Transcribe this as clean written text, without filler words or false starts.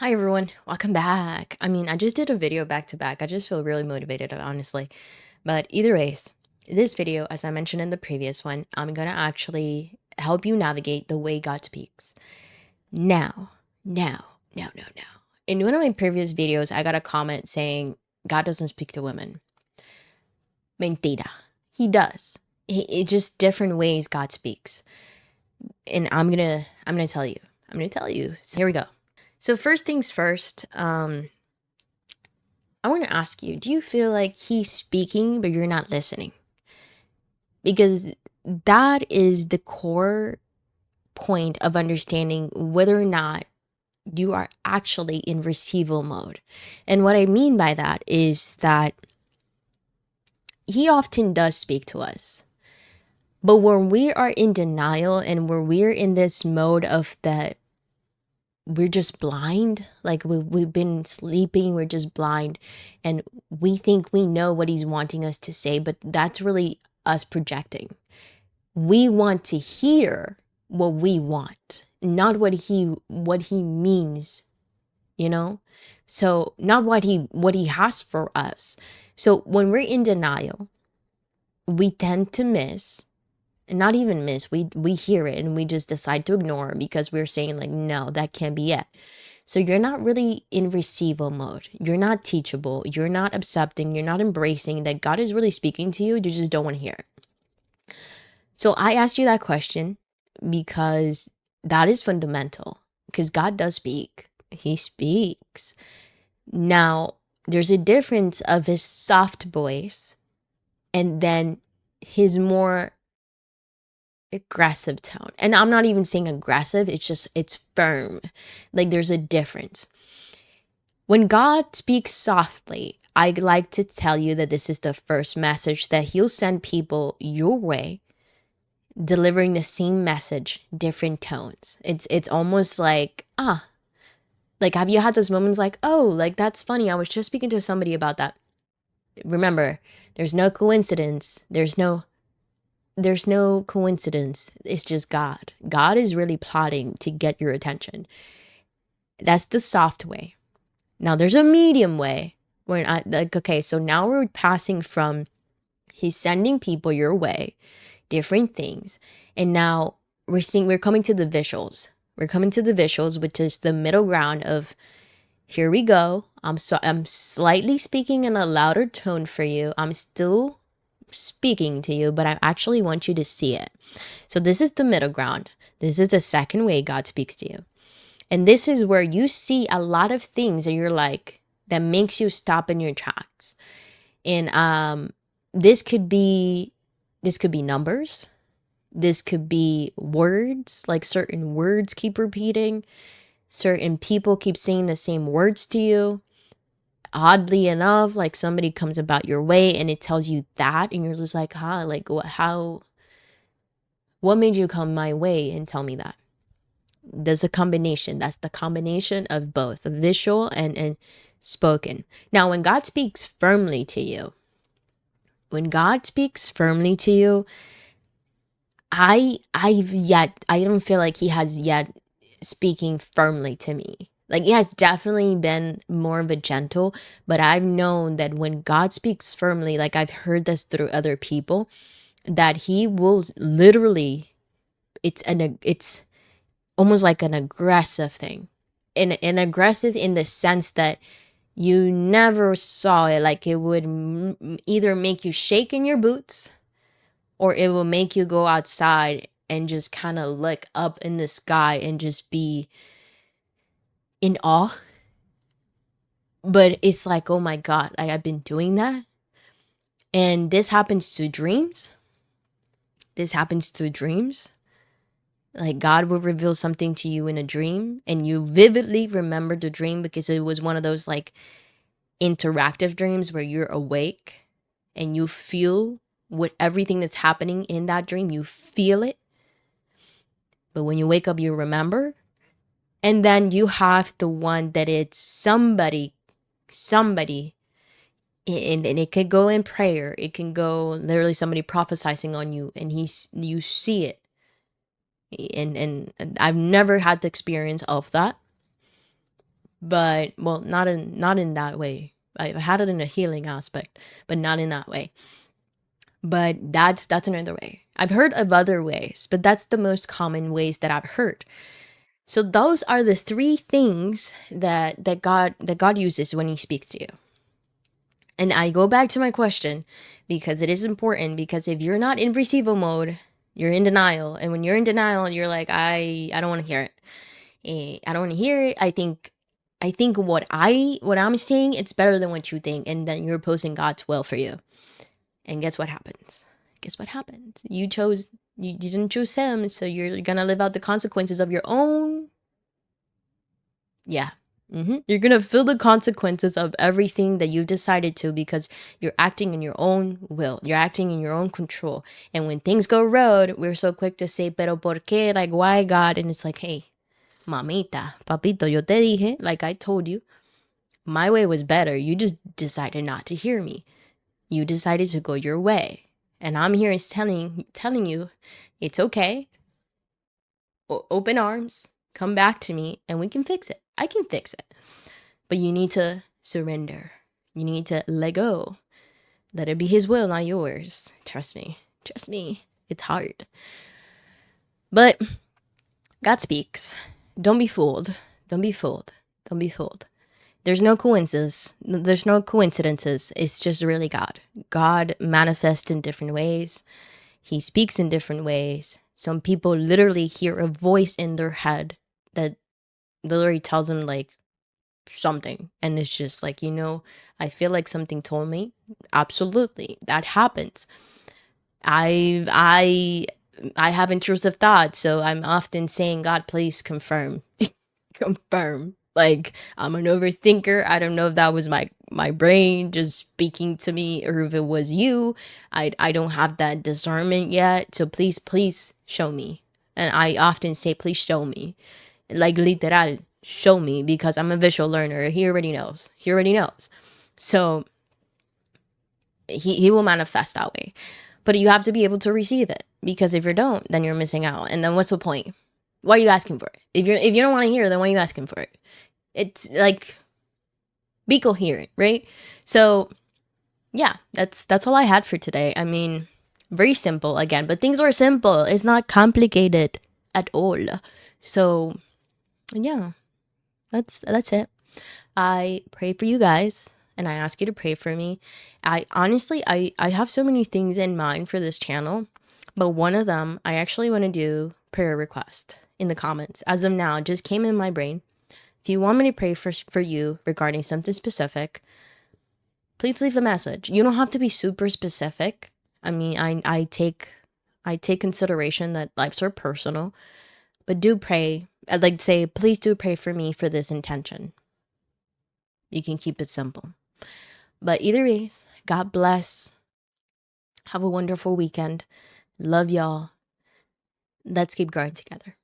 Hi everyone, welcome back. I just did a video back to back. I just feel really motivated, honestly. But either ways, this video, as I mentioned in the previous one, I'm gonna actually help you navigate the way God speaks. Now, now. In one of my previous videos, I got a comment saying God doesn't speak to women. Mentira. He does. It's just different ways God speaks. And I'm gonna tell you. I'm gonna tell you. So here we go. So first things first, I want to ask you, do you feel like he's speaking, but you're not listening? Because that is the core point of understanding whether or not you are actually in receival mode. And what I mean by that is that he often does speak to us. But when we are in denial and when we're in this mode of that we're just blind, like we've been sleeping, we're just blind, and we think we know what he's wanting us to say, but that's really us projecting. We want to hear what we want, not what he means, you know? So not what he has for us. So when we're in denial, we tend to miss, and not even miss, we hear it and we just decide to ignore it because we're saying like, no, that can't be it. So you're not really in receival mode. You're not teachable. You're not accepting. You're not embracing that God is really speaking to you. You just don't want to hear it. So I asked you that question because that is fundamental, because God does speak. He speaks. Now, there's a difference of his soft voice and then his more aggressive tone. And I'm not even saying aggressive, it's firm. Like there's a difference. When God speaks softly, I'd like to tell you that this is the first message that he'll send people your way, delivering the same message, different tones. It's almost like, like have you had those moments like, oh, like that's funny. I was just speaking to somebody about that. Remember, there's no coincidence. There's no coincidence. It's just God. God is really plotting to get your attention. That's the soft way. Now there's a medium way where okay, so now we're passing from he's sending people your way, different things. And now we're coming to the visuals. We're coming to the visuals, which is the middle ground of here we go. I'm slightly speaking in a louder tone for you. I'm still speaking to you, but I actually want you to see it. So this is the middle ground. This is the second way God speaks to you. And this is where you see a lot of things that you're like, that makes you stop in your tracks. And this could be numbers. This could be words, like certain words keep repeating. Certain people keep saying the same words to you. Oddly enough, like somebody comes about your way and it tells you that, and you're just like, like what made you come my way and tell me that? There's a combination. That's the combination of both visual and spoken. Now, when God speaks firmly to you, I don't feel like he has yet speaking firmly to me. Like he has definitely been more of a gentle, but I've known that when God speaks firmly, like I've heard this through other people, that he will literally, it's almost like an aggressive thing. And aggressive in the sense that you never saw it. Like it would either make you shake in your boots, or it will make you go outside and just kind of look up in the sky and just be in awe. But it's like, oh my God, I've been doing that. And this happens to dreams. Like God will reveal something to you in a dream and you vividly remember the dream because it was one of those like interactive dreams where you're awake and you feel what everything that's happening in that dream, you feel it. But when you wake up, you remember. And then you have the one that it's somebody, and it could go in prayer. It can go literally somebody prophesying on you and you see it. And I've never had the experience of that. but well, not in that way. I've had it in a healing aspect, but not in that way. But that's another way. I've heard of other ways, but that's the most common ways that I've heard. So those are the three things that God uses when he speaks to you. And I go back to my question because it is important, because if you're not in receival mode, you're in denial. And when you're in denial, you're like, I don't want to hear it. I don't want to hear it. I think what I'm saying, it's better than what you think, and then you're opposing God's will for you. And guess what happens? Guess what happens? You didn't choose him, so you're gonna live out the consequences of your own. Yeah. You're gonna feel the consequences of everything that you decided to, because you're acting in your own will. You're acting in your own control. And when things go road, we're so quick to say, pero por qué? Like, why, God? And it's like, hey, mamita, papito, yo te dije, like I told you, my way was better. You just decided not to hear me. You decided to go your way. And I'm here is telling you, it's okay. Open arms, come back to me, and we can fix it. I can fix it. But you need to surrender. You need to let go. Let it be his will, not yours. Trust me. Trust me. It's hard. But God speaks. Don't be fooled. Don't be fooled. Don't be fooled. There's no coincidences. There's no coincidences. It's just really God. God manifests in different ways. He speaks in different ways. Some people literally hear a voice in their head that literally tells them like something. And it's just like, I feel like something told me. Absolutely. That happens. I have intrusive thoughts, so I'm often saying, God, please confirm. Confirm. Like, I'm an overthinker. I don't know if that was my brain just speaking to me, or if it was you. I don't have that discernment yet. So please show me. And I often say, please show me. Like, literal, show me, because I'm a visual learner. He already knows. He already knows. So he will manifest that way. But you have to be able to receive it, because if you don't, then you're missing out. And then what's the point? Why are you asking for it? If you don't want to hear, then why are you asking for it? It's like, be coherent, right? So yeah, that's all I had for today. I mean, very simple again, but things are simple. It's not complicated at all. So yeah, that's it. I pray for you guys, and I ask you to pray for me. I honestly, I have so many things in mind for this channel, but one of them, I actually want to do prayer request in the comments. As of now, it just came in my brain. If you want me to pray for you regarding something specific, please leave a message. You don't have to be super specific. I mean, I take consideration that lives are personal, but do pray. I'd like to say, please do pray for me for this intention. You can keep it simple. But either ways, God bless. Have a wonderful weekend. Love y'all. Let's keep growing together.